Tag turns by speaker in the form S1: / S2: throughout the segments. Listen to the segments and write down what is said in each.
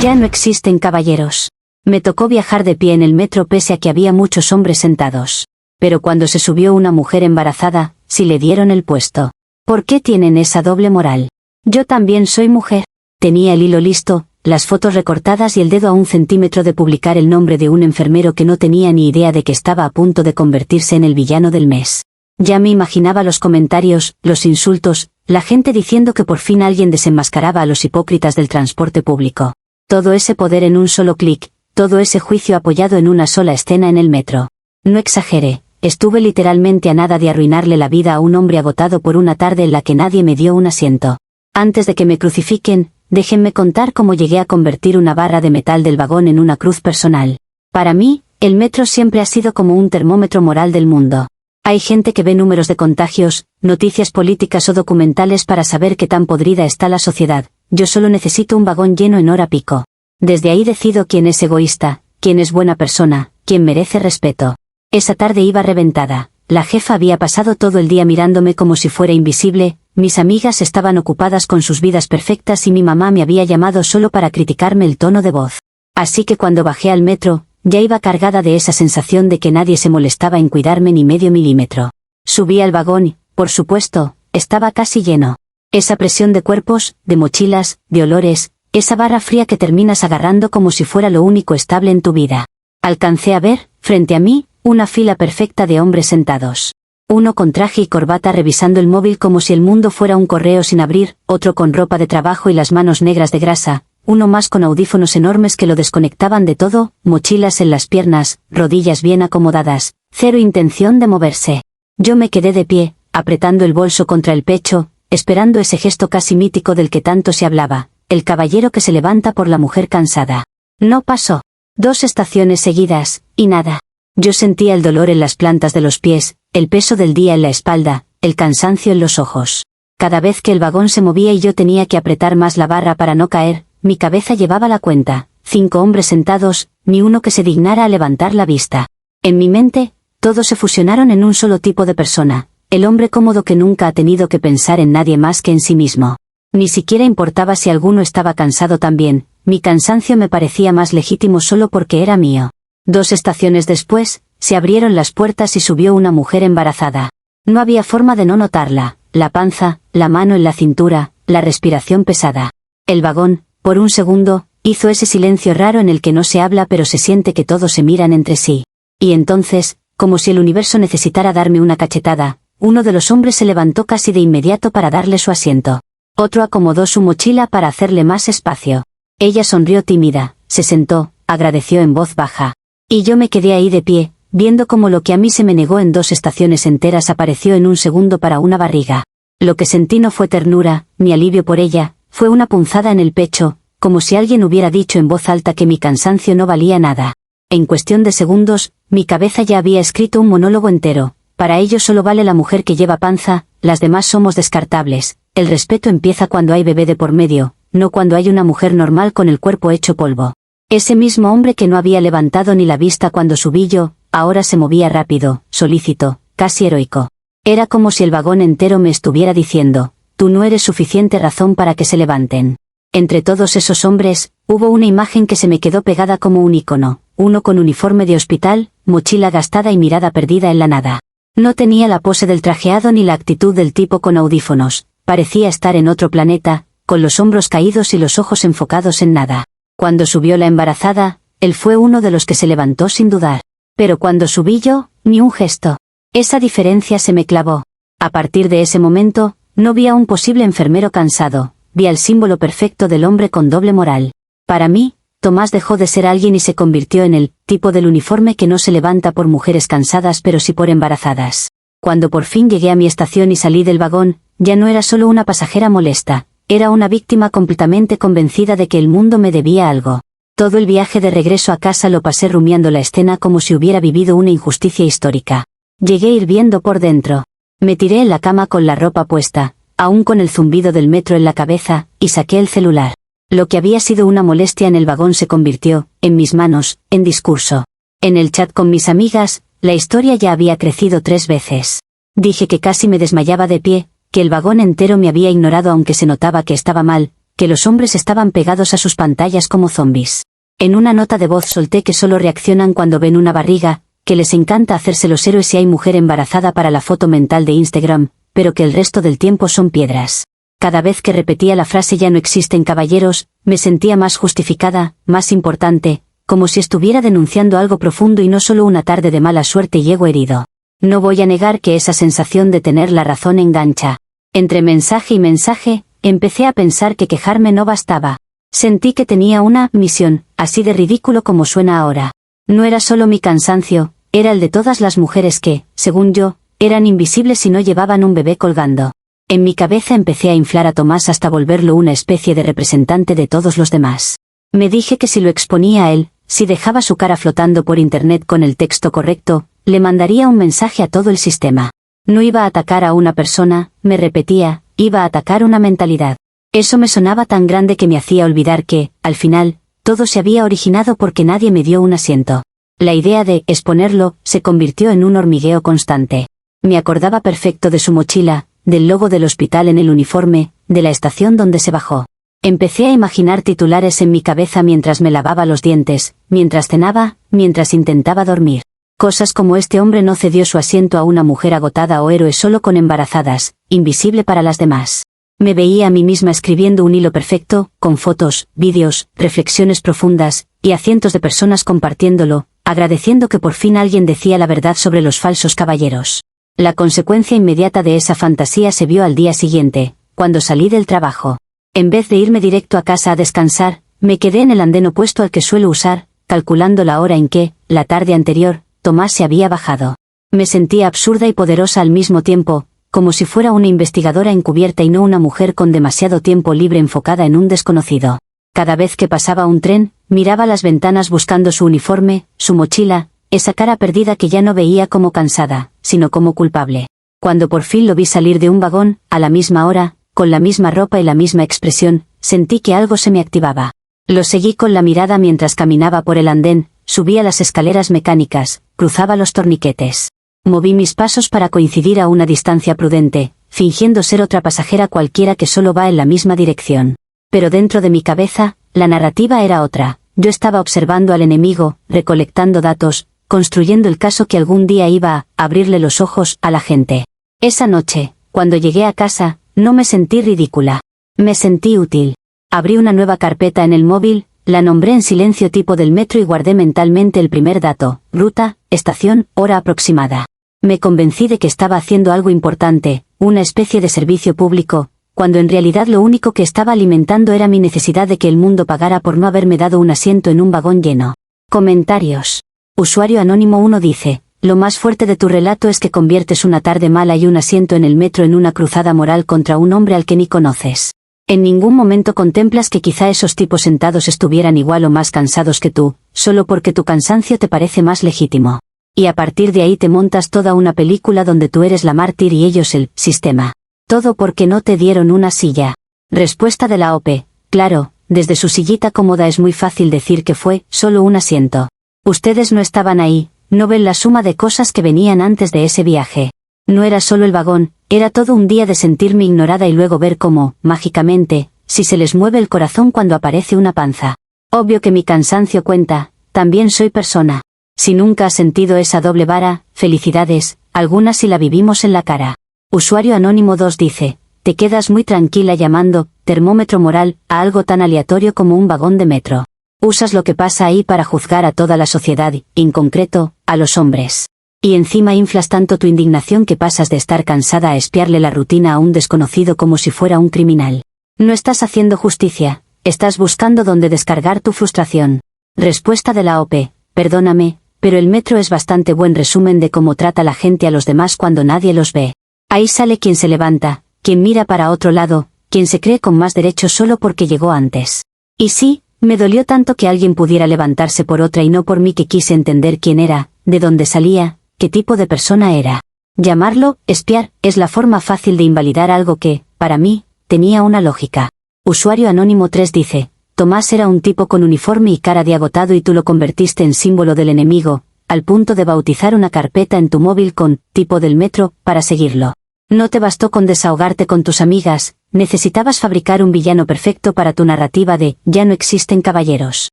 S1: Ya no existen caballeros. Me tocó viajar de pie en el metro pese a que había muchos hombres sentados. Pero cuando se subió una mujer embarazada, sí le dieron el puesto. ¿Por qué tienen esa doble moral? Yo también soy mujer. Tenía el hilo listo, las fotos recortadas y el dedo a 1 centímetro de publicar el nombre de un enfermero que no tenía ni idea de que estaba a punto de convertirse en el villano del mes. Ya me imaginaba los comentarios, los insultos, la gente diciendo que por fin alguien desenmascaraba a los hipócritas del transporte público. Todo ese poder en un solo clic, todo ese juicio apoyado en una sola escena en el metro. No exageré, estuve literalmente a nada de arruinarle la vida a un hombre agotado por una tarde en la que nadie me dio un asiento. Antes de que me crucifiquen, déjenme contar cómo llegué a convertir una barra de metal del vagón en una cruz personal. Para mí, el metro siempre ha sido como un termómetro moral del mundo. Hay gente que ve números de contagios, noticias políticas o documentales para saber qué tan podrida está la sociedad. Yo solo necesito un vagón lleno en hora pico. Desde ahí decido quién es egoísta, quién es buena persona, quién merece respeto. Esa tarde iba reventada. La jefa había pasado todo el día mirándome como si fuera invisible, mis amigas estaban ocupadas con sus vidas perfectas y mi mamá me había llamado solo para criticarme el tono de voz. Así que cuando bajé al metro, ya iba cargada de esa sensación de que nadie se molestaba en cuidarme ni medio milímetro. Subí al vagón y, por supuesto, estaba casi lleno. Esa presión de cuerpos, de mochilas, de olores, esa barra fría que terminas agarrando como si fuera lo único estable en tu vida. Alcancé a ver, frente a mí, una fila perfecta de hombres sentados. Uno con traje y corbata revisando el móvil como si el mundo fuera un correo sin abrir, otro con ropa de trabajo y las manos negras de grasa, uno más con audífonos enormes que lo desconectaban de todo, mochilas en las piernas, rodillas bien acomodadas, cero intención de moverse. Yo me quedé de pie, apretando el bolso contra el pecho, esperando ese gesto casi mítico del que tanto se hablaba, el caballero que se levanta por la mujer cansada. No pasó. 2 estaciones seguidas, y nada. Yo sentía el dolor en las plantas de los pies, el peso del día en la espalda, el cansancio en los ojos. Cada vez que el vagón se movía y yo tenía que apretar más la barra para no caer, mi cabeza llevaba la cuenta. 5 hombres sentados, ni uno que se dignara a levantar la vista. En mi mente, todos se fusionaron en un solo tipo de persona, el hombre cómodo que nunca ha tenido que pensar en nadie más que en sí mismo. Ni siquiera importaba si alguno estaba cansado también, mi cansancio me parecía más legítimo solo porque era mío. 2 estaciones después, se abrieron las puertas y subió una mujer embarazada. No había forma de no notarla, la panza, la mano en la cintura, la respiración pesada. El vagón, por un segundo, hizo ese silencio raro en el que no se habla pero se siente que todos se miran entre sí. Y entonces, como si el universo necesitara darme una cachetada, uno de los hombres se levantó casi de inmediato para darle su asiento. Otro acomodó su mochila para hacerle más espacio. Ella sonrió tímida, se sentó, agradeció en voz baja. Y yo me quedé ahí de pie, viendo cómo lo que a mí se me negó en 2 estaciones enteras apareció en un segundo para una barriga. Lo que sentí no fue ternura, ni alivio por ella, fue una punzada en el pecho, como si alguien hubiera dicho en voz alta que mi cansancio no valía nada. En cuestión de segundos, mi cabeza ya había escrito un monólogo entero. Para ello solo vale la mujer que lleva panza, las demás somos descartables. El respeto empieza cuando hay bebé de por medio, no cuando hay una mujer normal con el cuerpo hecho polvo. Ese mismo hombre que no había levantado ni la vista cuando subí yo, ahora se movía rápido, solícito, casi heroico. Era como si el vagón entero me estuviera diciendo, tú no eres suficiente razón para que se levanten. Entre todos esos hombres, hubo una imagen que se me quedó pegada como un icono, uno con uniforme de hospital, mochila gastada y mirada perdida en la nada. No tenía la pose del trajeado ni la actitud del tipo con audífonos, parecía estar en otro planeta, con los hombros caídos y los ojos enfocados en nada. Cuando subió la embarazada, él fue uno de los que se levantó sin dudar. Pero cuando subí yo, ni un gesto. Esa diferencia se me clavó. A partir de ese momento, no vi a un posible enfermero cansado, vi al símbolo perfecto del hombre con doble moral. Para mí, Tomás dejó de ser alguien y se convirtió en el tipo del uniforme que no se levanta por mujeres cansadas pero sí por embarazadas. Cuando por fin llegué a mi estación y salí del vagón, ya no era solo una pasajera molesta, era una víctima completamente convencida de que el mundo me debía algo. Todo el viaje de regreso a casa lo pasé rumiando la escena como si hubiera vivido una injusticia histórica. Llegué hirviendo por dentro. Me tiré en la cama con la ropa puesta, aún con el zumbido del metro en la cabeza, y saqué el celular. Lo que había sido una molestia en el vagón se convirtió, en mis manos, en discurso. En el chat con mis amigas, la historia ya había crecido 3 veces. Dije que casi me desmayaba de pie, que el vagón entero me había ignorado aunque se notaba que estaba mal, que los hombres estaban pegados a sus pantallas como zombies. En una nota de voz solté que solo reaccionan cuando ven una barriga, que les encanta hacerse los héroes si hay mujer embarazada para la foto mental de Instagram, pero que el resto del tiempo son piedras. Cada vez que repetía la frase "ya no existen caballeros", me sentía más justificada, más importante, como si estuviera denunciando algo profundo y no solo una tarde de mala suerte y ego herido. No voy a negar que esa sensación de tener la razón engancha. Entre mensaje y mensaje, empecé a pensar que quejarme no bastaba. Sentí que tenía una misión, así de ridículo como suena ahora. No era solo mi cansancio, era el de todas las mujeres que, según yo, eran invisibles y no llevaban un bebé colgando. En mi cabeza empecé a inflar a Tomás hasta volverlo una especie de representante de todos los demás. Me dije que si lo exponía a él, si dejaba su cara flotando por internet con el texto correcto, le mandaría un mensaje a todo el sistema. No iba a atacar a una persona, me repetía, iba a atacar una mentalidad. Eso me sonaba tan grande que me hacía olvidar que, al final, todo se había originado porque nadie me dio un asiento. La idea de exponerlo se convirtió en un hormigueo constante. Me acordaba perfecto de su mochila, del logo del hospital en el uniforme, de la estación donde se bajó. Empecé a imaginar titulares en mi cabeza mientras me lavaba los dientes, mientras cenaba, mientras intentaba dormir. Cosas como "este hombre no cedió su asiento a una mujer agotada" o "héroe solo con embarazadas, invisible para las demás". Me veía a mí misma escribiendo un hilo perfecto, con fotos, vídeos, reflexiones profundas, y a cientos de personas compartiéndolo, agradeciendo que por fin alguien decía la verdad sobre los falsos caballeros. La consecuencia inmediata de esa fantasía se vio al día siguiente, cuando salí del trabajo. En vez de irme directo a casa a descansar, me quedé en el andén opuesto al que suelo usar, calculando la hora en que, la tarde anterior, Tomás se había bajado. Me sentía absurda y poderosa al mismo tiempo, como si fuera una investigadora encubierta y no una mujer con demasiado tiempo libre enfocada en un desconocido. Cada vez que pasaba un tren, miraba las ventanas buscando su uniforme, su mochila, esa cara perdida que ya no veía como cansada, sino como culpable. Cuando por fin lo vi salir de un vagón, a la misma hora, con la misma ropa y la misma expresión, sentí que algo se me activaba. Lo seguí con la mirada mientras caminaba por el andén, subía las escaleras mecánicas, cruzaba los torniquetes. Moví mis pasos para coincidir a una distancia prudente, fingiendo ser otra pasajera cualquiera que solo va en la misma dirección. Pero dentro de mi cabeza, la narrativa era otra. Yo estaba observando al enemigo, recolectando datos, construyendo el caso que algún día iba a abrirle los ojos a la gente. Esa noche, cuando llegué a casa, no me sentí ridícula. Me sentí útil. Abrí una nueva carpeta en el móvil, la nombré en silencio tipo del metro y guardé mentalmente el primer dato: ruta, estación, hora aproximada. Me convencí de que estaba haciendo algo importante, una especie de servicio público, cuando en realidad lo único que estaba alimentando era mi necesidad de que el mundo pagara por no haberme dado un asiento en un vagón lleno. Comentarios. Usuario Anónimo 1 dice: lo más fuerte de tu relato es que conviertes una tarde mala y un asiento en el metro en una cruzada moral contra un hombre al que ni conoces. En ningún momento contemplas que quizá esos tipos sentados estuvieran igual o más cansados que tú, solo porque tu cansancio te parece más legítimo. Y a partir de ahí te montas toda una película donde tú eres la mártir y ellos el sistema. Todo porque no te dieron una silla. Respuesta de la OP. Claro, desde su sillita cómoda es muy fácil decir que fue solo un asiento. Ustedes no estaban ahí, no ven la suma de cosas que venían antes de ese viaje. No era solo el vagón, era todo un día de sentirme ignorada y luego ver cómo, mágicamente, si se les mueve el corazón cuando aparece una panza. Obvio que mi cansancio cuenta, también soy persona. Si nunca has sentido esa doble vara, felicidades, algunas sí la vivimos en la cara. Usuario Anónimo 2 dice: te quedas muy tranquila llamando termómetro moral a algo tan aleatorio como un vagón de metro. Usas lo que pasa ahí para juzgar a toda la sociedad, en concreto, a los hombres. Y encima inflas tanto tu indignación que pasas de estar cansada a espiarle la rutina a un desconocido como si fuera un criminal. No estás haciendo justicia, estás buscando dónde descargar tu frustración. Respuesta de la OP: perdóname, pero el metro es bastante buen resumen de cómo trata la gente a los demás cuando nadie los ve. Ahí sale quien se levanta, quien mira para otro lado, quien se cree con más derechos solo porque llegó antes. Y sí, me dolió tanto que alguien pudiera levantarse por otra y no por mí, que quise entender quién era, de dónde salía, qué tipo de persona era. Llamarlo espiar es la forma fácil de invalidar algo que, para mí, tenía una lógica. Usuario Anónimo 3 dice: Tomás era un tipo con uniforme y cara de agotado y tú lo convertiste en símbolo del enemigo, al punto de bautizar una carpeta en tu móvil con tipo del metro para seguirlo. No te bastó con desahogarte con tus amigas, necesitabas fabricar un villano perfecto para tu narrativa de «Ya no existen caballeros».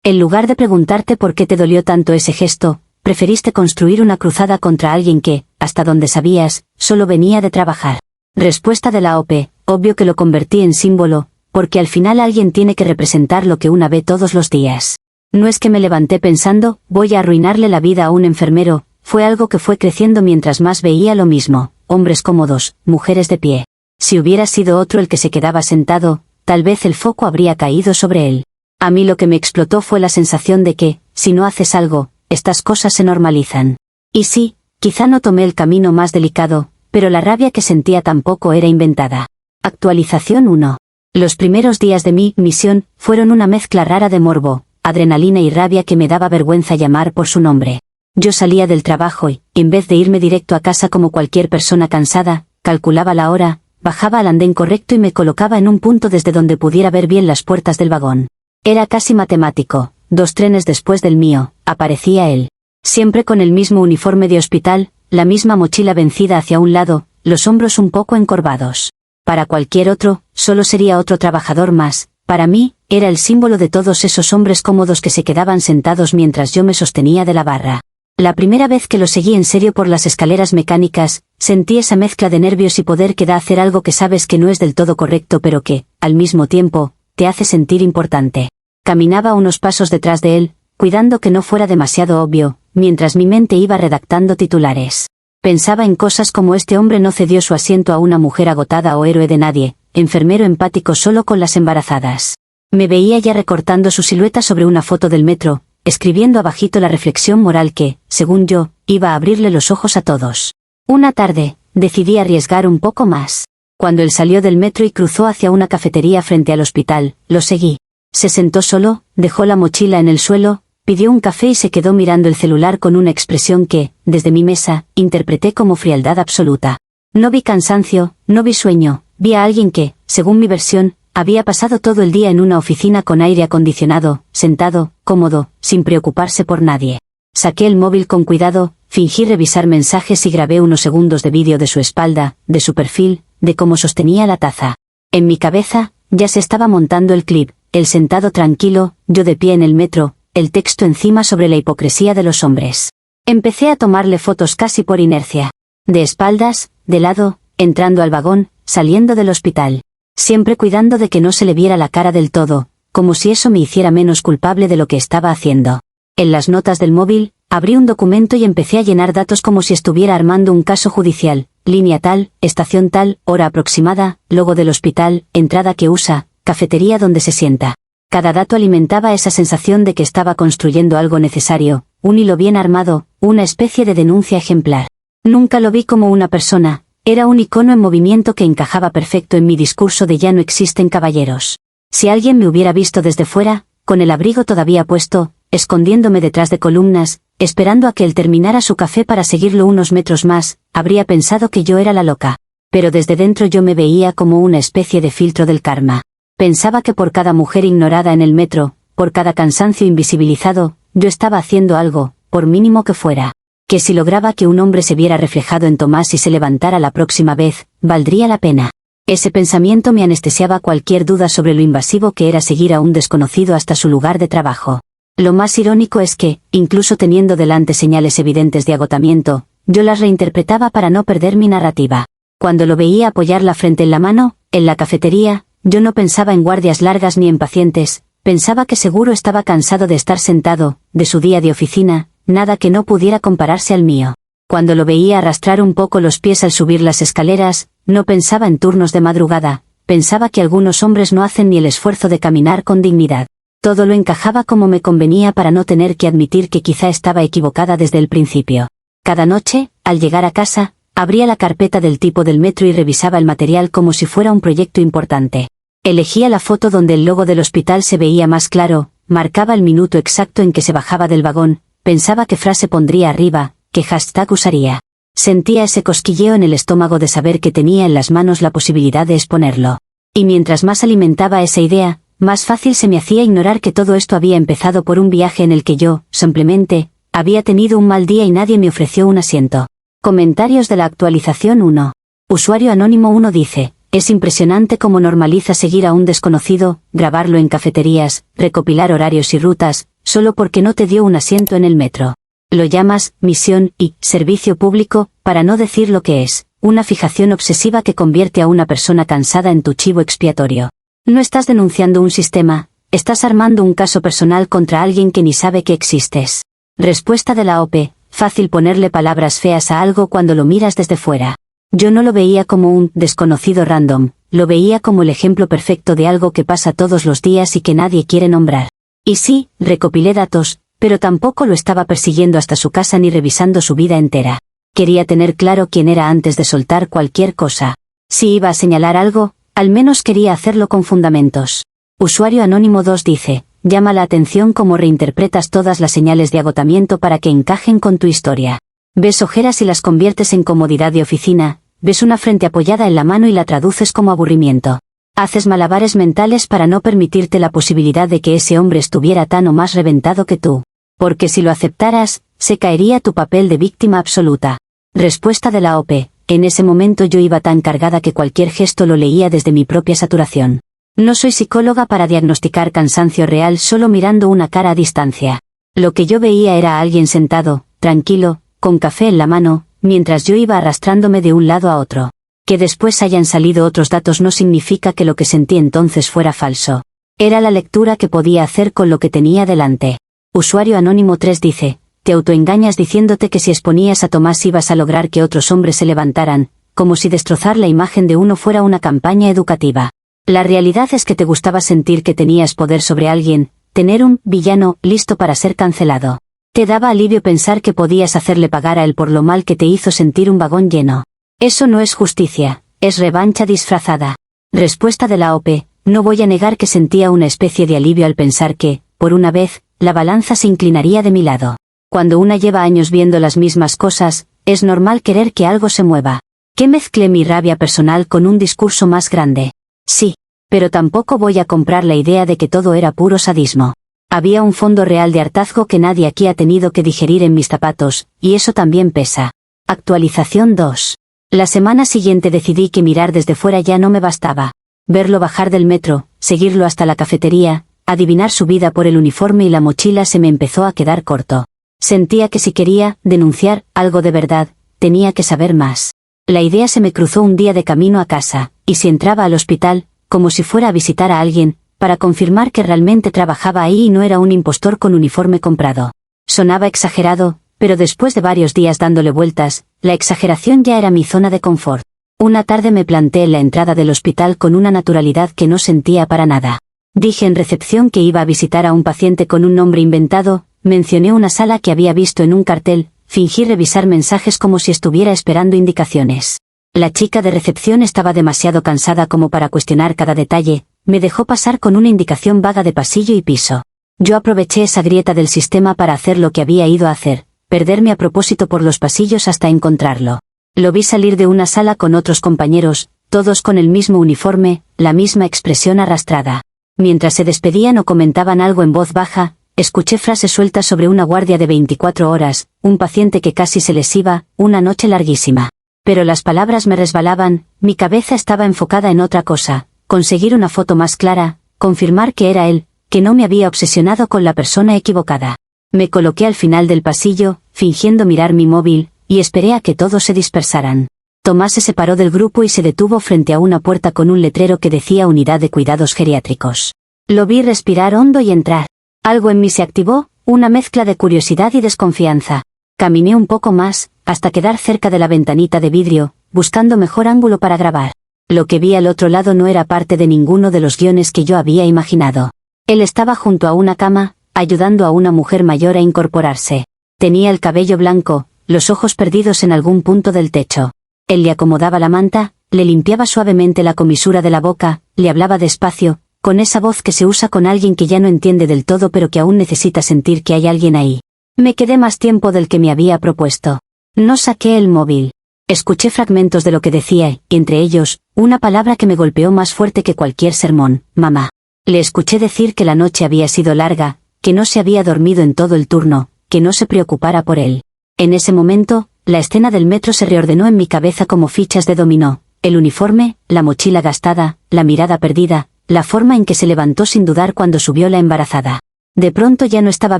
S1: En lugar de preguntarte por qué te dolió tanto ese gesto, preferiste construir una cruzada contra alguien que, hasta donde sabías, solo venía de trabajar. Respuesta de la OP: obvio que lo convertí en símbolo, porque al final alguien tiene que representar lo que una ve todos los días. No es que me levanté pensando, voy a arruinarle la vida a un enfermero, fue algo que fue creciendo mientras más veía lo mismo, hombres cómodos, mujeres de pie. Si hubiera sido otro el que se quedaba sentado, tal vez el foco habría caído sobre él. A mí lo que me explotó fue la sensación de que, si no haces algo, estas cosas se normalizan. Y sí, quizá no tomé el camino más delicado, pero la rabia que sentía tampoco era inventada. Actualización 1. Los primeros días de mi misión fueron una mezcla rara de morbo, adrenalina y rabia que me daba vergüenza llamar por su nombre. Yo salía del trabajo y, en vez de irme directo a casa como cualquier persona cansada, calculaba la hora, bajaba al andén correcto y me colocaba en un punto desde donde pudiera ver bien las puertas del vagón. Era casi matemático, 2 trenes después del mío, aparecía él. Siempre con el mismo uniforme de hospital, la misma mochila vencida hacia un lado, los hombros un poco encorvados. Para cualquier otro, solo sería otro trabajador más, para mí, era el símbolo de todos esos hombres cómodos que se quedaban sentados mientras yo me sostenía de la barra. La primera vez que lo seguí en serio por las escaleras mecánicas, sentí esa mezcla de nervios y poder que da hacer algo que sabes que no es del todo correcto pero que, al mismo tiempo, te hace sentir importante. Caminaba unos pasos detrás de él, cuidando que no fuera demasiado obvio, mientras mi mente iba redactando titulares. Pensaba en cosas como este hombre no cedió su asiento a una mujer agotada o héroe de nadie, enfermero empático solo con las embarazadas. Me veía ya recortando su silueta sobre una foto del metro, escribiendo abajito la reflexión moral que, según yo, iba a abrirle los ojos a todos. Una tarde, decidí arriesgar un poco más. Cuando él salió del metro y cruzó hacia una cafetería frente al hospital, lo seguí. Se sentó solo, dejó la mochila en el suelo, pidió un café y se quedó mirando el celular con una expresión que, desde mi mesa, interpreté como frialdad absoluta. No vi cansancio, no vi sueño, vi a alguien que, según mi versión, había pasado todo el día en una oficina con aire acondicionado, sentado, cómodo, sin preocuparse por nadie. Saqué el móvil con cuidado, fingí revisar mensajes y grabé unos segundos de vídeo de su espalda, de su perfil, de cómo sostenía la taza. En mi cabeza, ya se estaba montando el clip, él sentado tranquilo, yo de pie en el metro, el texto encima sobre la hipocresía de los hombres. Empecé a tomarle fotos casi por inercia. De espaldas, de lado, entrando al vagón, saliendo del hospital. Siempre cuidando de que no se le viera la cara del todo, como si eso me hiciera menos culpable de lo que estaba haciendo. En las notas del móvil, abrí un documento y empecé a llenar datos como si estuviera armando un caso judicial, línea tal, estación tal, hora aproximada, logo del hospital, entrada que usa, cafetería donde se sienta. Cada dato alimentaba esa sensación de que estaba construyendo algo necesario, un hilo bien armado, una especie de denuncia ejemplar. Nunca lo vi como una persona, era un icono en movimiento que encajaba perfecto en mi discurso de ya no existen caballeros. Si alguien me hubiera visto desde fuera, con el abrigo todavía puesto, escondiéndome detrás de columnas, esperando a que él terminara su café para seguirlo unos metros más, habría pensado que yo era la loca. Pero desde dentro yo me veía como una especie de filtro del karma. Pensaba que por cada mujer ignorada en el metro, por cada cansancio invisibilizado, yo estaba haciendo algo, por mínimo que fuera. Que si lograba que un hombre se viera reflejado en Tomás y se levantara la próxima vez, valdría la pena. Ese pensamiento me anestesiaba cualquier duda sobre lo invasivo que era seguir a un desconocido hasta su lugar de trabajo. Lo más irónico es que, incluso teniendo delante señales evidentes de agotamiento, yo las reinterpretaba para no perder mi narrativa. Cuando lo veía apoyar la frente en la mano, en la cafetería, yo no pensaba en guardias largas ni en pacientes, pensaba que seguro estaba cansado de estar sentado, de su día de oficina, nada que no pudiera compararse al mío. Cuando lo veía arrastrar un poco los pies al subir las escaleras, no pensaba en turnos de madrugada, pensaba que algunos hombres no hacen ni el esfuerzo de caminar con dignidad. Todo lo encajaba como me convenía para no tener que admitir que quizá estaba equivocada desde el principio. Cada noche, al llegar a casa, abría la carpeta del tipo del metro y revisaba el material como si fuera un proyecto importante. Elegía la foto donde el logo del hospital se veía más claro, marcaba el minuto exacto en que se bajaba del vagón, pensaba qué frase pondría arriba, qué hashtag usaría. Sentía ese cosquilleo en el estómago de saber que tenía en las manos la posibilidad de exponerlo. Y mientras más alimentaba esa idea, más fácil se me hacía ignorar que todo esto había empezado por un viaje en el que yo, simplemente, había tenido un mal día y nadie me ofreció un asiento. Comentarios de la actualización 1. Usuario anónimo 1 dice, es impresionante cómo normaliza seguir a un desconocido, grabarlo en cafeterías, recopilar horarios y rutas, solo porque no te dio un asiento en el metro. Lo llamas misión y servicio público, para no decir lo que es, una fijación obsesiva que convierte a una persona cansada en tu chivo expiatorio. No estás denunciando un sistema, estás armando un caso personal contra alguien que ni sabe que existes. Respuesta de la OP, fácil ponerle palabras feas a algo cuando lo miras desde fuera. Yo no lo veía como un desconocido random, lo veía como el ejemplo perfecto de algo que pasa todos los días y que nadie quiere nombrar. Y sí, recopilé datos, pero tampoco lo estaba persiguiendo hasta su casa ni revisando su vida entera. Quería tener claro quién era antes de soltar cualquier cosa. Si iba a señalar algo, al menos quería hacerlo con fundamentos. Usuario anónimo 2 dice, llama la atención cómo reinterpretas todas las señales de agotamiento para que encajen con tu historia. Ves ojeras y las conviertes en comodidad de oficina, ves una frente apoyada en la mano y la traduces como aburrimiento. Haces malabares mentales para no permitirte la posibilidad de que ese hombre estuviera tan o más reventado que tú. Porque si lo aceptaras, se caería tu papel de víctima absoluta. Respuesta de la OP, en ese momento yo iba tan cargada que cualquier gesto lo leía desde mi propia saturación. No soy psicóloga para diagnosticar cansancio real solo mirando una cara a distancia. Lo que yo veía era a alguien sentado, tranquilo, con café en la mano, mientras yo iba arrastrándome de un lado a otro. Que después hayan salido otros datos no significa que lo que sentí entonces fuera falso. Era la lectura que podía hacer con lo que tenía delante. Usuario anónimo 3 dice, te autoengañas diciéndote que si exponías a Tomás ibas a lograr que otros hombres se levantaran, como si destrozar la imagen de uno fuera una campaña educativa. La realidad es que te gustaba sentir que tenías poder sobre alguien, tener un villano listo para ser cancelado. Te daba alivio pensar que podías hacerle pagar a él por lo mal que te hizo sentir un vagón lleno. Eso no es justicia, es revancha disfrazada. Respuesta de la OP, no voy a negar que sentía una especie de alivio al pensar que, por una vez, la balanza se inclinaría de mi lado. Cuando una lleva años viendo las mismas cosas, es normal querer que algo se mueva. Que mezclé mi rabia personal con un discurso más grande. Sí, pero tampoco voy a comprar la idea de que todo era puro sadismo. Había un fondo real de hartazgo que nadie aquí ha tenido que digerir en mis zapatos, y eso también pesa. Actualización 2. La semana siguiente decidí que mirar desde fuera ya no me bastaba. Verlo bajar del metro, seguirlo hasta la cafetería, adivinar su vida por el uniforme y la mochila se me empezó a quedar corto. Sentía que si quería denunciar algo de verdad, tenía que saber más. La idea se me cruzó un día de camino a casa, y si entraba al hospital, como si fuera a visitar a alguien, para confirmar que realmente trabajaba ahí y no era un impostor con uniforme comprado. Sonaba exagerado, pero después de varios días dándole vueltas, la exageración ya era mi zona de confort. Una tarde me planté en la entrada del hospital con una naturalidad que no sentía para nada. Dije en recepción que iba a visitar a un paciente con un nombre inventado, mencioné una sala que había visto en un cartel, fingí revisar mensajes como si estuviera esperando indicaciones. La chica de recepción estaba demasiado cansada como para cuestionar cada detalle, me dejó pasar con una indicación vaga de pasillo y piso. Yo aproveché esa grieta del sistema para hacer lo que había ido a hacer, perderme a propósito por los pasillos hasta encontrarlo. Lo vi salir de una sala con otros compañeros, todos con el mismo uniforme, la misma expresión arrastrada. Mientras se despedían o comentaban algo en voz baja, escuché frases sueltas sobre una guardia de 24 horas, un paciente que casi se les iba, una noche larguísima. Pero las palabras me resbalaban, mi cabeza estaba enfocada en otra cosa, conseguir una foto más clara, confirmar que era él, que no me había obsesionado con la persona equivocada. Me coloqué al final del pasillo, fingiendo mirar mi móvil, y esperé a que todos se dispersaran. Tomás se separó del grupo y se detuvo frente a una puerta con un letrero que decía Unidad de Cuidados Geriátricos. Lo vi respirar hondo y entrar. Algo en mí se activó, una mezcla de curiosidad y desconfianza. Caminé un poco más, hasta quedar cerca de la ventanita de vidrio, buscando mejor ángulo para grabar. Lo que vi al otro lado no era parte de ninguno de los guiones que yo había imaginado. Él estaba junto a una cama, ayudando a una mujer mayor a incorporarse. Tenía el cabello blanco, los ojos perdidos en algún punto del techo. Él le acomodaba la manta, le limpiaba suavemente la comisura de la boca, le hablaba despacio, con esa voz que se usa con alguien que ya no entiende del todo pero que aún necesita sentir que hay alguien ahí. Me quedé más tiempo del que me había propuesto. No saqué el móvil. Escuché fragmentos de lo que decía, y entre ellos, una palabra que me golpeó más fuerte que cualquier sermón: mamá. Le escuché decir que la noche había sido larga, que no se había dormido en todo el turno, que no se preocupara por él. En ese momento, la escena del metro se reordenó en mi cabeza como fichas de dominó. El uniforme, la mochila gastada, la mirada perdida, la forma en que se levantó sin dudar cuando subió la embarazada. De pronto ya no estaba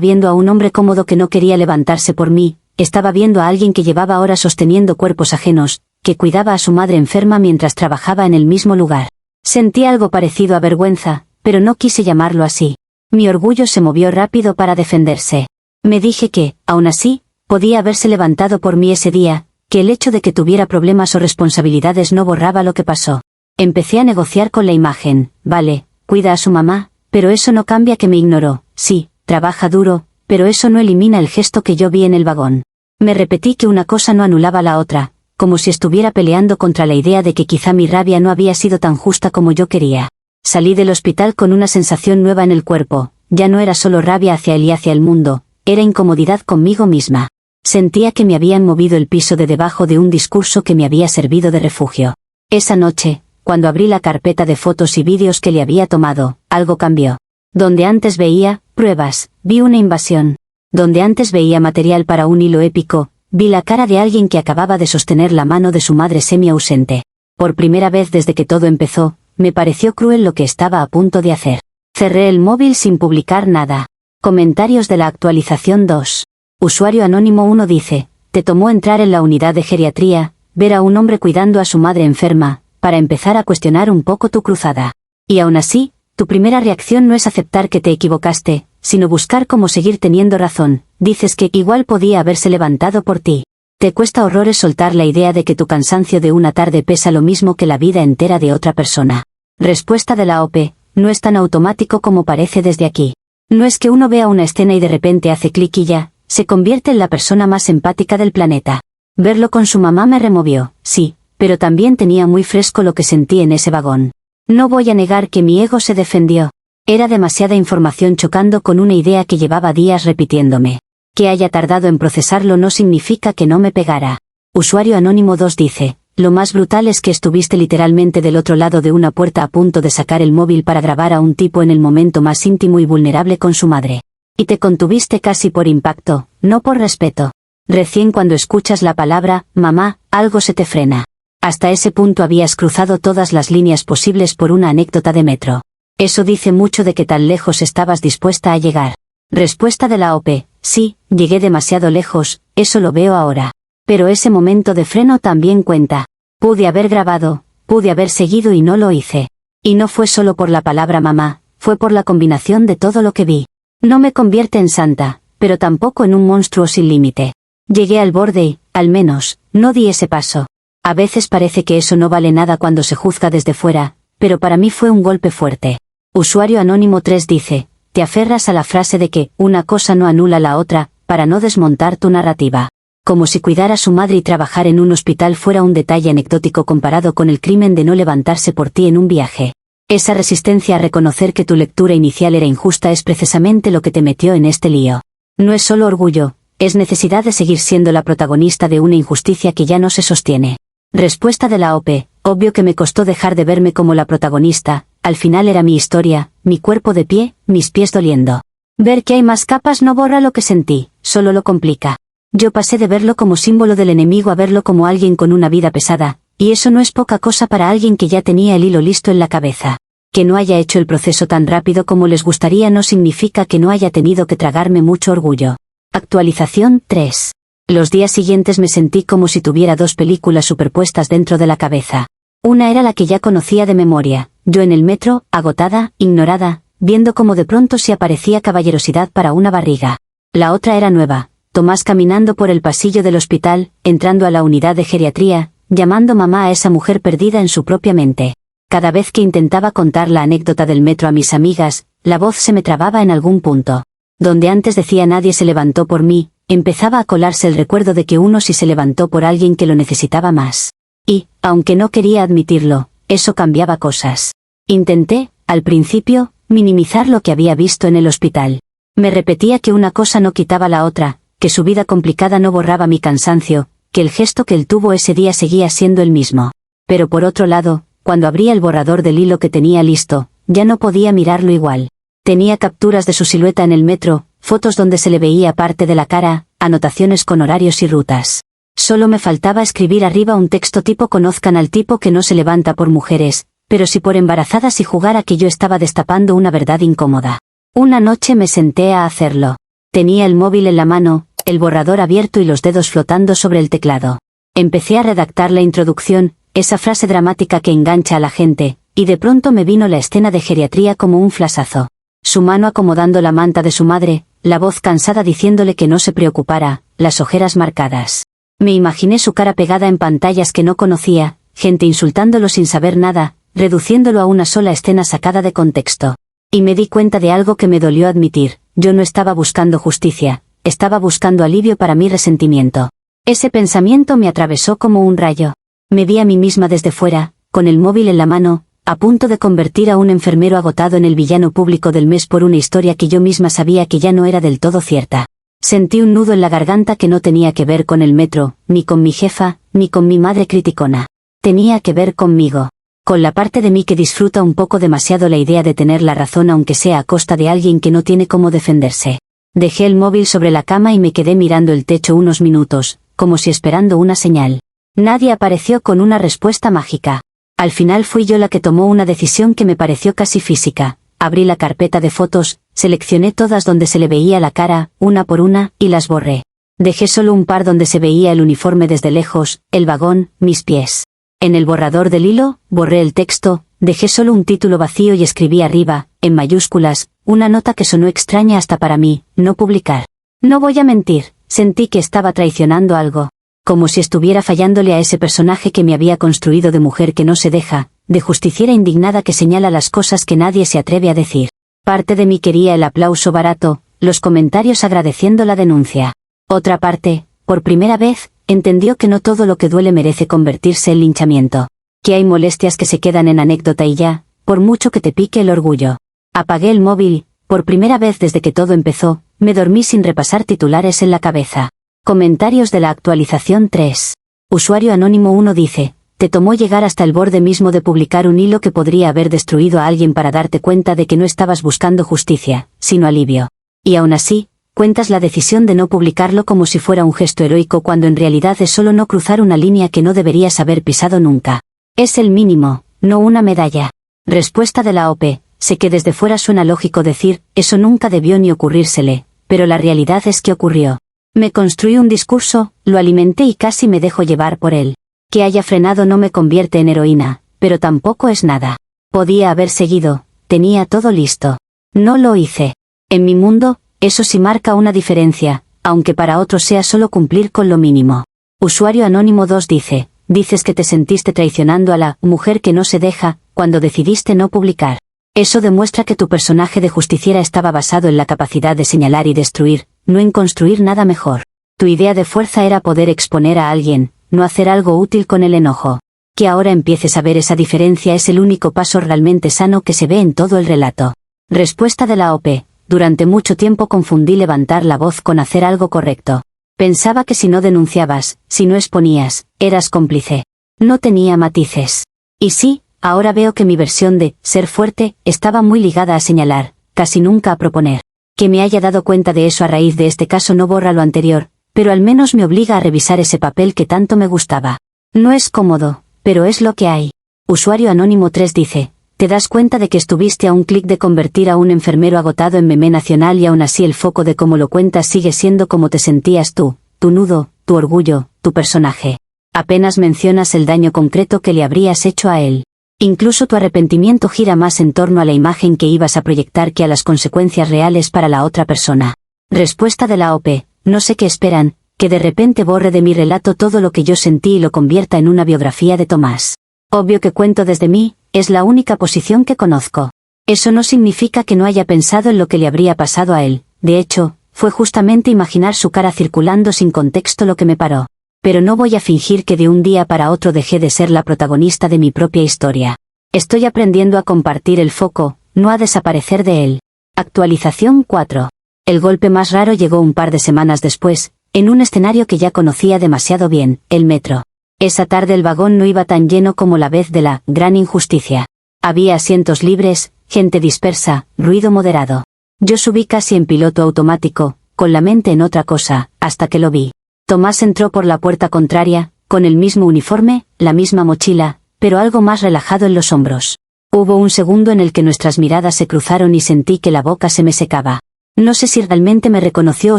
S1: viendo a un hombre cómodo que no quería levantarse por mí, estaba viendo a alguien que llevaba horas sosteniendo cuerpos ajenos, que cuidaba a su madre enferma mientras trabajaba en el mismo lugar. Sentí algo parecido a vergüenza, pero no quise llamarlo así. Mi orgullo se movió rápido para defenderse. Me dije que, aún así, podía haberse levantado por mí ese día, que el hecho de que tuviera problemas o responsabilidades no borraba lo que pasó. Empecé a negociar con la imagen. Vale, cuida a su mamá, pero eso no cambia que me ignoró. Sí, trabaja duro, pero eso no elimina el gesto que yo vi en el vagón. Me repetí que una cosa no anulaba la otra, como si estuviera peleando contra la idea de que quizá mi rabia no había sido tan justa como yo quería. Salí del hospital con una sensación nueva en el cuerpo, ya no era solo rabia hacia él y hacia el mundo, era incomodidad conmigo misma. Sentía que me habían movido el piso de debajo de un discurso que me había servido de refugio. Esa noche, cuando abrí la carpeta de fotos y vídeos que le había tomado, algo cambió. Donde antes veía pruebas, vi una invasión. Donde antes veía material para un hilo épico, vi la cara de alguien que acababa de sostener la mano de su madre semi-ausente. Por primera vez desde que todo empezó, me pareció cruel lo que estaba a punto de hacer. Cerré el móvil sin publicar nada. Comentarios de la actualización 2. Usuario anónimo 1 dice, te tomó entrar en la unidad de geriatría, ver a un hombre cuidando a su madre enferma, para empezar a cuestionar un poco tu cruzada. Y aún así, tu primera reacción no es aceptar que te equivocaste, sino buscar cómo seguir teniendo razón. Dices que igual podía haberse levantado por ti. Te cuesta horrores soltar la idea de que tu cansancio de una tarde pesa lo mismo que la vida entera de otra persona. Respuesta de la OP, no es tan automático como parece desde aquí. No es que uno vea una escena y de repente hace clic y ya, se convierte en la persona más empática del planeta. Verlo con su mamá me removió, sí, pero también tenía muy fresco lo que sentí en ese vagón. No voy a negar que mi ego se defendió. Era demasiada información chocando con una idea que llevaba días repitiéndome. Que haya tardado en procesarlo no significa que no me pegara. Usuario anónimo 2 dice, lo más brutal es que estuviste literalmente del otro lado de una puerta a punto de sacar el móvil para grabar a un tipo en el momento más íntimo y vulnerable con su madre. Y te contuviste casi por impacto, no por respeto. Recién cuando escuchas la palabra, mamá, algo se te frena. Hasta ese punto habías cruzado todas las líneas posibles por una anécdota de metro. Eso dice mucho de que tan lejos estabas dispuesta a llegar. Respuesta de la OP, sí, llegué demasiado lejos, eso lo veo ahora. Pero ese momento de freno también cuenta. Pude haber grabado, pude haber seguido y no lo hice. Y no fue solo por la palabra mamá, fue por la combinación de todo lo que vi. No me convierte en santa, pero tampoco en un monstruo sin límite. Llegué al borde y, al menos, no di ese paso. A veces parece que eso no vale nada cuando se juzga desde fuera, pero para mí fue un golpe fuerte. Usuario anónimo 3 dice, te aferras a la frase de que una cosa no anula la otra, para no desmontar tu narrativa. Como si cuidar a su madre y trabajar en un hospital fuera un detalle anecdótico comparado con el crimen de no levantarse por ti en un viaje. Esa resistencia a reconocer que tu lectura inicial era injusta es precisamente lo que te metió en este lío. No es solo orgullo, es necesidad de seguir siendo la protagonista de una injusticia que ya no se sostiene. Respuesta de la OP, obvio que me costó dejar de verme como la protagonista, al final era mi historia, mi cuerpo de pie, mis pies doliendo. Ver que hay más capas no borra lo que sentí, solo lo complica. Yo pasé de verlo como símbolo del enemigo a verlo como alguien con una vida pesada, y eso no es poca cosa para alguien que ya tenía el hilo listo en la cabeza. Que no haya hecho el proceso tan rápido como les gustaría no significa que no haya tenido que tragarme mucho orgullo. Actualización 3. Los días siguientes me sentí como si tuviera dos películas superpuestas dentro de la cabeza. Una era la que ya conocía de memoria, yo en el metro, agotada, ignorada, viendo cómo de pronto se aparecía caballerosidad para una barriga. La otra era nueva, Tomás caminando por el pasillo del hospital, entrando a la unidad de geriatría, llamando mamá a esa mujer perdida en su propia mente. Cada vez que intentaba contar la anécdota del metro a mis amigas, la voz se me trababa en algún punto. Donde antes decía nadie se levantó por mí, empezaba a colarse el recuerdo de que uno sí se levantó por alguien que lo necesitaba más. Y, aunque no quería admitirlo, eso cambiaba cosas. Intenté, al principio, minimizar lo que había visto en el hospital. Me repetía que una cosa no quitaba la otra, que su vida complicada no borraba mi cansancio, que el gesto que él tuvo ese día seguía siendo el mismo. Pero por otro lado, cuando abría el borrador del hilo que tenía listo, ya no podía mirarlo igual. Tenía capturas de su silueta en el metro, fotos donde se le veía parte de la cara, anotaciones con horarios y rutas. Solo me faltaba escribir arriba un texto tipo conozcan al tipo que no se levanta por mujeres, pero si por embarazadas y jugar a que yo estaba destapando una verdad incómoda. Una noche me senté a hacerlo. Tenía el móvil en la mano, el borrador abierto y los dedos flotando sobre el teclado. Empecé a redactar la introducción, esa frase dramática que engancha a la gente, y de pronto me vino la escena de geriatría como un flashazo. Su mano acomodando la manta de su madre, la voz cansada diciéndole que no se preocupara, las ojeras marcadas. Me imaginé su cara pegada en pantallas que no conocía, gente insultándolo sin saber nada, reduciéndolo a una sola escena sacada de contexto. Y me di cuenta de algo que me dolió admitir, yo no estaba buscando justicia, estaba buscando alivio para mi resentimiento. Ese pensamiento me atravesó como un rayo. Me vi a mí misma desde fuera, con el móvil en la mano, a punto de convertir a un enfermero agotado en el villano público del mes por una historia que yo misma sabía que ya no era del todo cierta. Sentí un nudo en la garganta que no tenía que ver con el metro, ni con mi jefa, ni con mi madre criticona. Tenía que ver conmigo. Con la parte de mí que disfruta un poco demasiado la idea de tener la razón aunque sea a costa de alguien que no tiene cómo defenderse. Dejé el móvil sobre la cama y me quedé mirando el techo unos minutos, como si esperando una señal. Nadie apareció con una respuesta mágica. Al final fui yo la que tomó una decisión que me pareció casi física. Abrí la carpeta de fotos, seleccioné todas donde se le veía la cara, una por una, y las borré. Dejé solo un par donde se veía el uniforme desde lejos, el vagón, mis pies. En el borrador del hilo, borré el texto, dejé solo un título vacío y escribí arriba, en mayúsculas, una nota que sonó extraña hasta para mí, no publicar. No voy a mentir, sentí que estaba traicionando algo. Como si estuviera fallándole a ese personaje que me había construido de mujer que no se deja, de justiciera indignada que señala las cosas que nadie se atreve a decir. Parte de mí quería el aplauso barato, los comentarios agradeciendo la denuncia. Otra parte, por primera vez, entendió que no todo lo que duele merece convertirse en linchamiento. Que hay molestias que se quedan en anécdota y ya, por mucho que te pique el orgullo. Apagué el móvil, por primera vez desde que todo empezó, me dormí sin repasar titulares en la cabeza. Comentarios de la actualización 3. Usuario anónimo 1 dice, te tomó llegar hasta el borde mismo de publicar un hilo que podría haber destruido a alguien para darte cuenta de que no estabas buscando justicia, sino alivio. Y aún así, cuentas la decisión de no publicarlo como si fuera un gesto heroico cuando en realidad es solo no cruzar una línea que no deberías haber pisado nunca. Es el mínimo, no una medalla. Respuesta de la OP, sé que desde fuera suena lógico decir, eso nunca debió ni ocurrírsele, pero la realidad es que ocurrió. Me construí un discurso, lo alimenté y casi me dejo llevar por él. Que haya frenado no me convierte en heroína, pero tampoco es nada. Podía haber seguido, tenía todo listo. No lo hice. En mi mundo, eso sí marca una diferencia, aunque para otros sea solo cumplir con lo mínimo. Usuario anónimo 2 dice, dices que te sentiste traicionando a la mujer que no se deja, cuando decidiste no publicar. Eso demuestra que tu personaje de justiciera estaba basado en la capacidad de señalar y destruir, no en construir nada mejor. Tu idea de fuerza era poder exponer a alguien, no hacer algo útil con el enojo. Que ahora empieces a ver esa diferencia es el único paso realmente sano que se ve en todo el relato. Respuesta de la OP, durante mucho tiempo confundí levantar la voz con hacer algo correcto. Pensaba que si no denunciabas, si no exponías, eras cómplice. No tenía matices. Y sí, ahora veo que mi versión de ser fuerte estaba muy ligada a señalar, casi nunca a proponer. Que me haya dado cuenta de eso a raíz de este caso no borra lo anterior, pero al menos me obliga a revisar ese papel que tanto me gustaba. No es cómodo, pero es lo que hay. Usuario anónimo 3 dice, te das cuenta de que estuviste a un clic de convertir a un enfermero agotado en meme nacional y aún así el foco de cómo lo cuentas sigue siendo como te sentías tú, tu nudo, tu orgullo, tu personaje. Apenas mencionas el daño concreto que le habrías hecho a él. Incluso tu arrepentimiento gira más en torno a la imagen que ibas a proyectar que a las consecuencias reales para la otra persona. Respuesta de la OP, no sé qué esperan, que de repente borre de mi relato todo lo que yo sentí y lo convierta en una biografía de Tomás. Obvio que cuento desde mí, es la única posición que conozco. Eso no significa que no haya pensado en lo que le habría pasado a él, de hecho, fue justamente imaginar su cara circulando sin contexto lo que me paró. Pero no voy a fingir que de un día para otro dejé de ser la protagonista de mi propia historia. Estoy aprendiendo a compartir el foco, no a desaparecer de él. Actualización 4. El golpe más raro llegó un par de semanas después, en un escenario que ya conocía demasiado bien, el metro. Esa tarde el vagón no iba tan lleno como la vez de la gran injusticia. Había asientos libres, gente dispersa, ruido moderado. Yo subí casi en piloto automático, con la mente en otra cosa, hasta que lo vi. Tomás entró por la puerta contraria, con el mismo uniforme, la misma mochila, pero algo más relajado en los hombros. Hubo un segundo en el que nuestras miradas se cruzaron y sentí que la boca se me secaba. No sé si realmente me reconoció o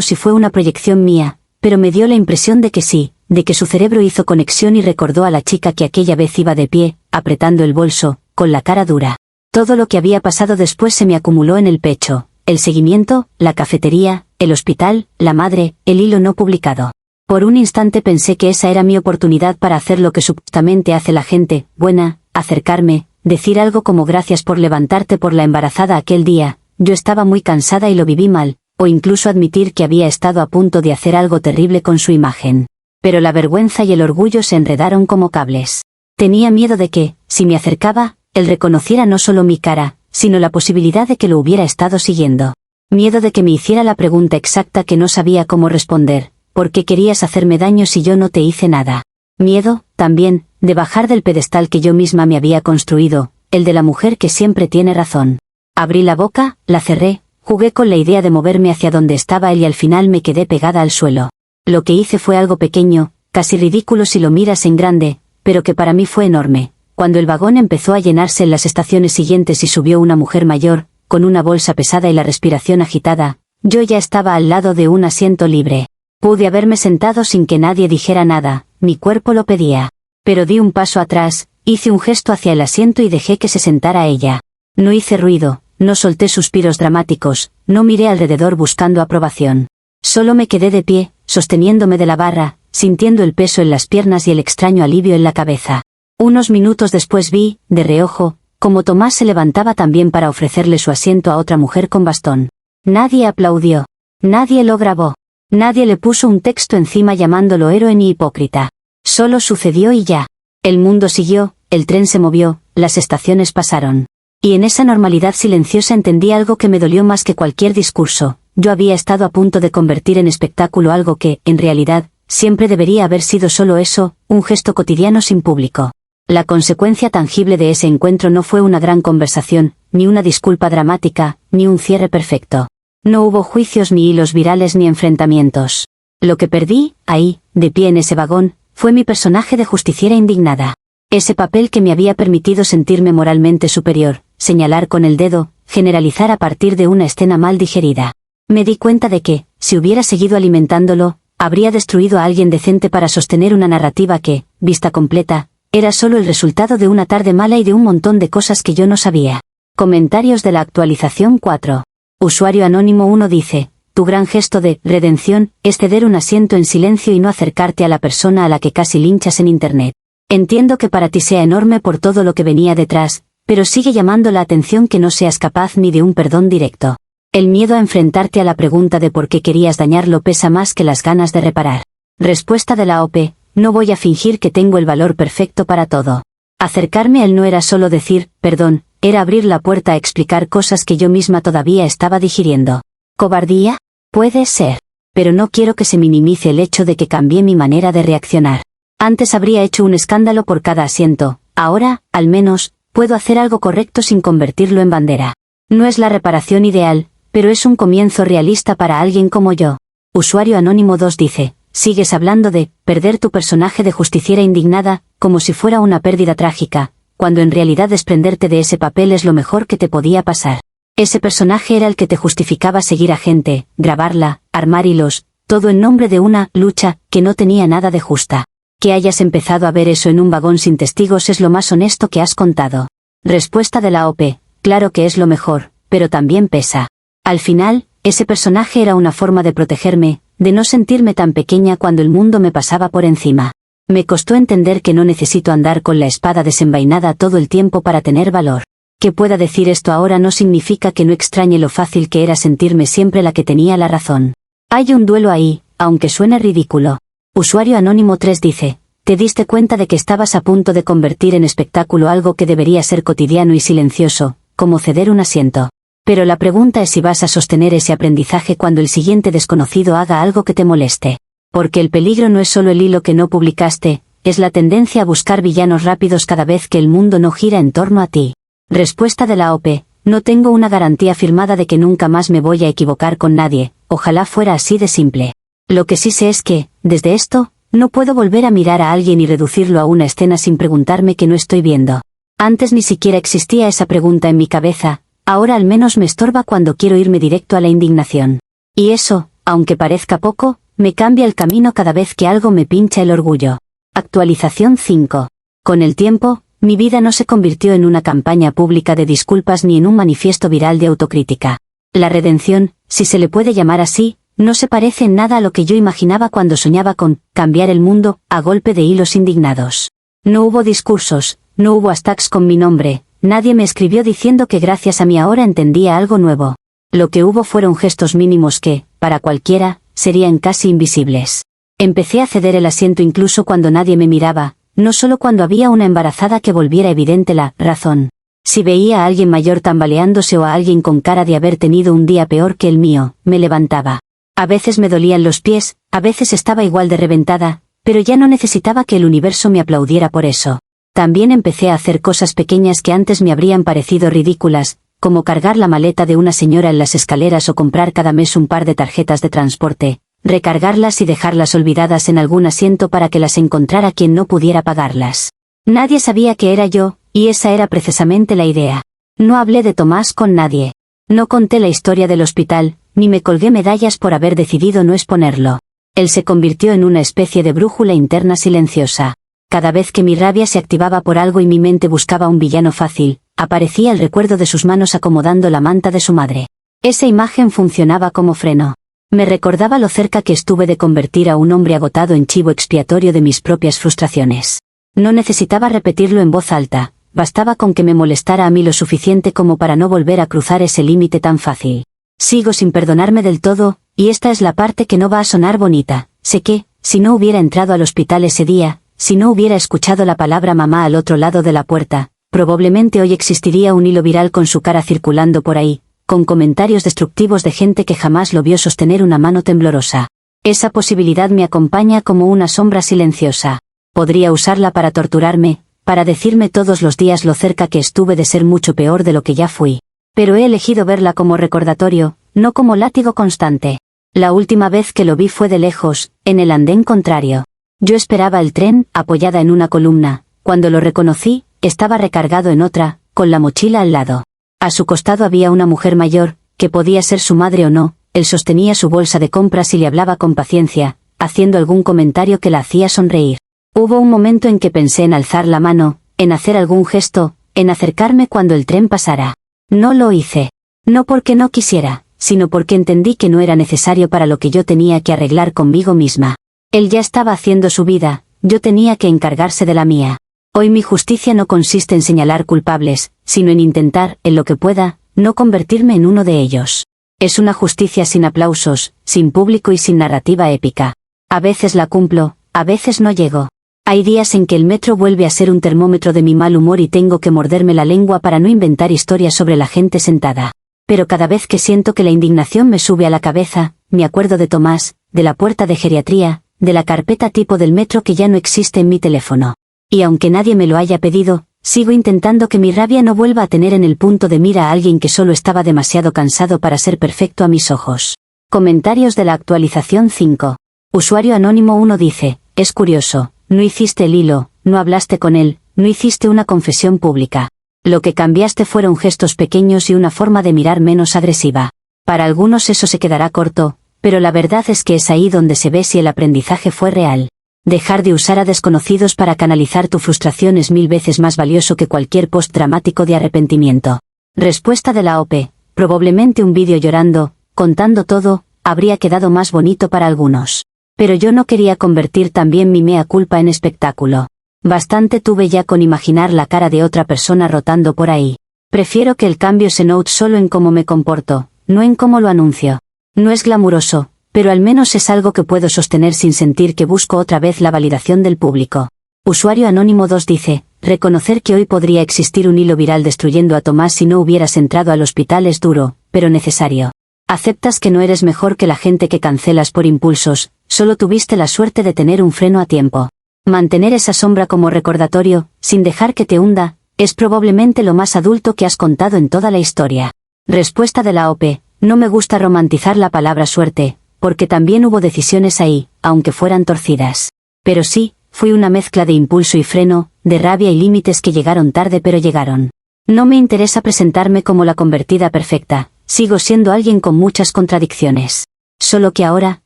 S1: si fue una proyección mía, pero me dio la impresión de que sí, de que su cerebro hizo conexión y recordó a la chica que aquella vez iba de pie, apretando el bolso, con la cara dura. Todo lo que había pasado después se me acumuló en el pecho: el seguimiento, la cafetería, el hospital, la madre, el hilo no publicado. Por un instante pensé que esa era mi oportunidad para hacer lo que supuestamente hace la gente buena: acercarme, decir algo como gracias por levantarte por la embarazada aquel día, yo estaba muy cansada y lo viví mal, o incluso admitir que había estado a punto de hacer algo terrible con su imagen. Pero la vergüenza y el orgullo se enredaron como cables. Tenía miedo de que, si me acercaba, él reconociera no solo mi cara, sino la posibilidad de que lo hubiera estado siguiendo. Miedo de que me hiciera la pregunta exacta que no sabía cómo responder: ¿por qué querías hacerme daño si yo no te hice nada? Miedo, también, de bajar del pedestal que yo misma me había construido, el de la mujer que siempre tiene razón. Abrí la boca, la cerré, jugué con la idea de moverme hacia donde estaba él y al final me quedé pegada al suelo. Lo que hice fue algo pequeño, casi ridículo si lo miras en grande, pero que para mí fue enorme. Cuando el vagón empezó a llenarse en las estaciones siguientes y subió una mujer mayor, con una bolsa pesada y la respiración agitada, yo ya estaba al lado de un asiento libre. Pude haberme sentado sin que nadie dijera nada, mi cuerpo lo pedía. Pero di un paso atrás, hice un gesto hacia el asiento y dejé que se sentara ella. No hice ruido, no solté suspiros dramáticos, no miré alrededor buscando aprobación. Solo me quedé de pie, sosteniéndome de la barra, sintiendo el peso en las piernas y el extraño alivio en la cabeza. Unos minutos después vi, de reojo, cómo Tomás se levantaba también para ofrecerle su asiento a otra mujer con bastón. Nadie aplaudió. Nadie lo grabó. Nadie le puso un texto encima llamándolo héroe ni hipócrita. Solo sucedió y ya. El mundo siguió, el tren se movió, las estaciones pasaron. Y en esa normalidad silenciosa entendí algo que me dolió más que cualquier discurso: yo había estado a punto de convertir en espectáculo algo que, en realidad, siempre debería haber sido solo eso, un gesto cotidiano sin público. La consecuencia tangible de ese encuentro no fue una gran conversación, ni una disculpa dramática, ni un cierre perfecto. No hubo juicios ni hilos virales ni enfrentamientos. Lo que perdí, ahí, de pie en ese vagón, fue mi personaje de justiciera indignada. Ese papel que me había permitido sentirme moralmente superior, señalar con el dedo, generalizar a partir de una escena mal digerida. Me di cuenta de que, si hubiera seguido alimentándolo, habría destruido a alguien decente para sostener una narrativa que, vista completa, era solo el resultado de una tarde mala y de un montón de cosas que yo no sabía. Comentarios de la actualización 4. Usuario anónimo 1 dice: tu gran gesto de redención es ceder un asiento en silencio y no acercarte a la persona a la que casi linchas en internet. Entiendo que para ti sea enorme por todo lo que venía detrás, pero sigue llamando la atención que no seas capaz ni de un perdón directo. El miedo a enfrentarte a la pregunta de por qué querías dañarlo pesa más que las ganas de reparar. Respuesta de la OP: no voy a fingir que tengo el valor perfecto para todo. Acercarme a él no era solo decir perdón, era abrir la puerta a explicar cosas que yo misma todavía estaba digiriendo. ¿Cobardía? Puede ser. Pero no quiero que se minimice el hecho de que cambié mi manera de reaccionar. Antes habría hecho un escándalo por cada asiento, ahora, al menos, puedo hacer algo correcto sin convertirlo en bandera. No es la reparación ideal, pero es un comienzo realista para alguien como yo. Usuario anónimo 2 dice: sigues hablando de perder tu personaje de justiciera indignada, como si fuera una pérdida trágica, cuando en realidad desprenderte de ese papel es lo mejor que te podía pasar. Ese personaje era el que te justificaba seguir a gente, grabarla, armar hilos, todo en nombre de una lucha que no tenía nada de justa. Que hayas empezado a ver eso en un vagón sin testigos es lo más honesto que has contado. Respuesta de la OP: claro que es lo mejor, pero también pesa. Al final, ese personaje era una forma de protegerme, de no sentirme tan pequeña cuando el mundo me pasaba por encima. Me costó entender que no necesito andar con la espada desenvainada todo el tiempo para tener valor. Que pueda decir esto ahora no significa que no extrañe lo fácil que era sentirme siempre la que tenía la razón. Hay un duelo ahí, aunque suene ridículo. Usuario anónimo 3 dice: te diste cuenta de que estabas a punto de convertir en espectáculo algo que debería ser cotidiano y silencioso, como ceder un asiento. Pero la pregunta es si vas a sostener ese aprendizaje cuando el siguiente desconocido haga algo que te moleste. Porque el peligro no es solo el hilo que no publicaste, es la tendencia a buscar villanos rápidos cada vez que el mundo no gira en torno a ti. Respuesta de la OP: no tengo una garantía firmada de que nunca más me voy a equivocar con nadie, ojalá fuera así de simple. Lo que sí sé es que, desde esto, no puedo volver a mirar a alguien y reducirlo a una escena sin preguntarme qué no estoy viendo. Antes ni siquiera existía esa pregunta en mi cabeza, ahora al menos me estorba cuando quiero irme directo a la indignación. Y eso, aunque parezca poco, me cambia el camino cada vez que algo me pincha el orgullo. Actualización 5. Con el tiempo, mi vida no se convirtió en una campaña pública de disculpas ni en un manifiesto viral de autocrítica. La redención, si se le puede llamar así, no se parece en nada a lo que yo imaginaba cuando soñaba con cambiar el mundo a golpe de hilos indignados. No hubo discursos, no hubo hashtags con mi nombre, nadie me escribió diciendo que gracias a mí ahora entendía algo nuevo. Lo que hubo fueron gestos mínimos que, para cualquiera, serían casi invisibles. Empecé a ceder el asiento incluso cuando nadie me miraba, no solo cuando había una embarazada que volviera evidente la razón. Si veía a alguien mayor tambaleándose o a alguien con cara de haber tenido un día peor que el mío, me levantaba. A veces me dolían los pies, a veces estaba igual de reventada, pero ya no necesitaba que el universo me aplaudiera por eso. También empecé a hacer cosas pequeñas que antes me habrían parecido ridículas, como cargar la maleta de una señora en las escaleras o comprar cada mes un par de tarjetas de transporte, recargarlas y dejarlas olvidadas en algún asiento para que las encontrara quien no pudiera pagarlas. Nadie sabía que era yo, y esa era precisamente la idea. No hablé de Tomás con nadie. No conté la historia del hospital, ni me colgué medallas por haber decidido no exponerlo. Él se convirtió en una especie de brújula interna silenciosa. Cada vez que mi rabia se activaba por algo y mi mente buscaba un villano fácil, aparecía el recuerdo de sus manos acomodando la manta de su madre. Esa imagen funcionaba como freno. Me recordaba lo cerca que estuve de convertir a un hombre agotado en chivo expiatorio de mis propias frustraciones. No necesitaba repetirlo en voz alta, bastaba con que me molestara a mí lo suficiente como para no volver a cruzar ese límite tan fácil. Sigo sin perdonarme del todo, y esta es la parte que no va a sonar bonita. Sé que, si no hubiera entrado al hospital ese día, si no hubiera escuchado la palabra mamá al otro lado de la puerta, probablemente hoy existiría un hilo viral con su cara circulando por ahí, con comentarios destructivos de gente que jamás lo vio sostener una mano temblorosa. Esa posibilidad me acompaña como una sombra silenciosa. Podría usarla para torturarme, para decirme todos los días lo cerca que estuve de ser mucho peor de lo que ya fui. Pero he elegido verla como recordatorio, no como látigo constante. La última vez que lo vi fue de lejos, en el andén contrario. Yo esperaba el tren, apoyada en una columna. Cuando lo reconocí, estaba recargado en otra, con la mochila al lado. A su costado había una mujer mayor, que podía ser su madre o no. Él sostenía su bolsa de compras y le hablaba con paciencia, haciendo algún comentario que la hacía sonreír. Hubo un momento en que pensé en alzar la mano, en hacer algún gesto, en acercarme cuando el tren pasara. No lo hice. No porque no quisiera, sino porque entendí que no era necesario para lo que yo tenía que arreglar conmigo misma. Él ya estaba haciendo su vida, yo tenía que encargarse de la mía. Hoy mi justicia no consiste en señalar culpables, sino en intentar, en lo que pueda, no convertirme en uno de ellos. Es una justicia sin aplausos, sin público y sin narrativa épica. A veces la cumplo, a veces no llego. Hay días en que el metro vuelve a ser un termómetro de mi mal humor y tengo que morderme la lengua para no inventar historias sobre la gente sentada. Pero cada vez que siento que la indignación me sube a la cabeza, me acuerdo de Tomás, de la puerta de geriatría, de la carpeta tipo del metro que ya no existe en mi teléfono. Y aunque nadie me lo haya pedido, sigo intentando que mi rabia no vuelva a tener en el punto de mira a alguien que solo estaba demasiado cansado para ser perfecto a mis ojos. Comentarios de la actualización 5. Usuario anónimo 1 dice, es curioso, no hiciste el hilo, no hablaste con él, no hiciste una confesión pública. Lo que cambiaste fueron gestos pequeños y una forma de mirar menos agresiva. Para algunos eso se quedará corto, pero la verdad es que es ahí donde se ve si el aprendizaje fue real. Dejar de usar a desconocidos para canalizar tu frustración es 1000 veces más valioso que cualquier post dramático de arrepentimiento. Respuesta de la OP. Probablemente un vídeo llorando, contando todo, habría quedado más bonito para algunos. Pero yo no quería convertir también mi mea culpa en espectáculo. Bastante tuve ya con imaginar la cara de otra persona rotando por ahí. Prefiero que el cambio se note solo en cómo me comporto, no en cómo lo anuncio. No es glamuroso, pero al menos es algo que puedo sostener sin sentir que busco otra vez la validación del público. Usuario anónimo 2 dice, reconocer que hoy podría existir un hilo viral destruyendo a Tomás si no hubieras entrado al hospital es duro, pero necesario. Aceptas que no eres mejor que la gente que cancelas por impulsos, solo tuviste la suerte de tener un freno a tiempo. Mantener esa sombra como recordatorio, sin dejar que te hunda, es probablemente lo más adulto que has contado en toda la historia. Respuesta de la OP. No me gusta romantizar la palabra suerte, porque también hubo decisiones ahí, aunque fueran torcidas. Pero sí, fui una mezcla de impulso y freno, de rabia y límites que llegaron tarde pero llegaron. No me interesa presentarme como la convertida perfecta, sigo siendo alguien con muchas contradicciones. Solo que ahora,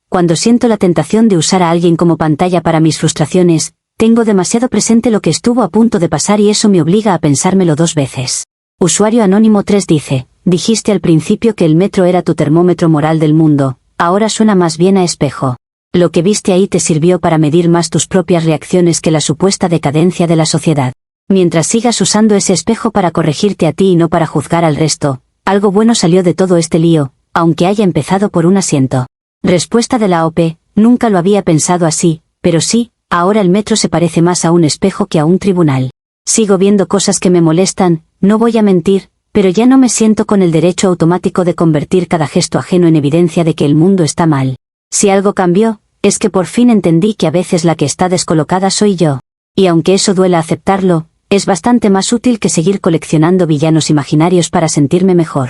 S1: cuando siento la tentación de usar a alguien como pantalla para mis frustraciones, tengo demasiado presente lo que estuvo a punto de pasar y eso me obliga a pensármelo 2 veces. Usuario Anónimo 3 dice, dijiste al principio que el metro era tu termómetro moral del mundo, ahora suena más bien a espejo. Lo que viste ahí te sirvió para medir más tus propias reacciones que la supuesta decadencia de la sociedad. Mientras sigas usando ese espejo para corregirte a ti y no para juzgar al resto, algo bueno salió de todo este lío, aunque haya empezado por un asiento. Respuesta de la OP, nunca lo había pensado así, pero sí, ahora el metro se parece más a un espejo que a un tribunal. Sigo viendo cosas que me molestan, no voy a mentir, pero ya no me siento con el derecho automático de convertir cada gesto ajeno en evidencia de que el mundo está mal. Si algo cambió, es que por fin entendí que a veces la que está descolocada soy yo. Y aunque eso duela aceptarlo, es bastante más útil que seguir coleccionando villanos imaginarios para sentirme mejor.